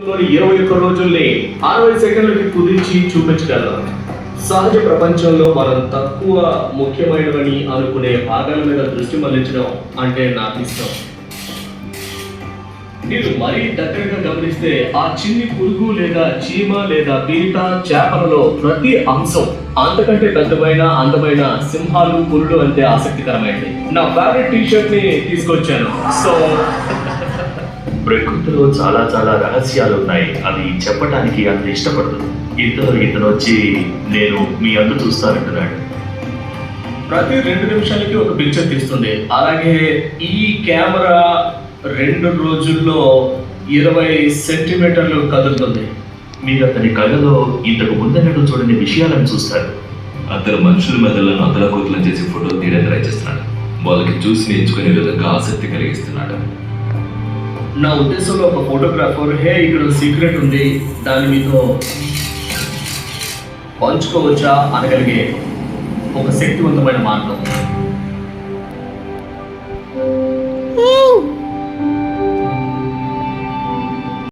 21 రోజుల్ని 60 సెకండ్లకి కుదించి చూపించగలం. సహజ ప్రపంచంలో మనం తక్కువ ముఖ్యమైనవని అనుకునే భాగాల మీద దృష్టి మళ్లించడం అంటే నాకు ఇష్టం. మీరు మరీ దగ్గరగా గమనిస్తే ఆ చిన్ని పురుగు లేదా చీమ లేదా పీత చేపలలో ప్రతి అంశం అంతకంటే పెద్దమైన అందమైన సింహాలు పులులు అంటే ఆసక్తికరమైనది. నా ఫేవరెట్ టీషర్ట్ ని తీసుకొచ్చాను. సో ప్రకృతిలో చాలా చాలా రహస్యాలు ఉన్నాయి, అవి చెప్పడానికి అంత ఇష్టపడదు. ఇతను వచ్చి నేను మీ అందు చూస్తానంటున్నాడు. ప్రతి 2 నిమిషాలకి ఒక పిక్చర్ తీస్తుంది. అలాగే ఈ కెమెరా 2 రోజుల్లో 20 సెంటీమీటర్లు కదులుతుంది. మీరు అతని కళ్ళలో ఇంతకు ముందెన్నడూ చూడని విషయాలను చూస్తారు. అతను మనుషుల మెదళ్లను అతలకుతలం చేసి ఫోటోలు తీయడం ట్రై చేస్తున్నాడు. వాళ్ళకి చూసి నేర్చుకునే విధంగా ఆసక్తి కలిగిస్తున్నాడు. నా ఉద్దేశంలో ఒక ఫోటోగ్రాఫర్ ఇక్కడ సీక్రెట్ ఉంది, దాన్ని మీతో పంచుకోవచ్చా అనగలిగే ఒక శక్తివంతమైన మార్గం.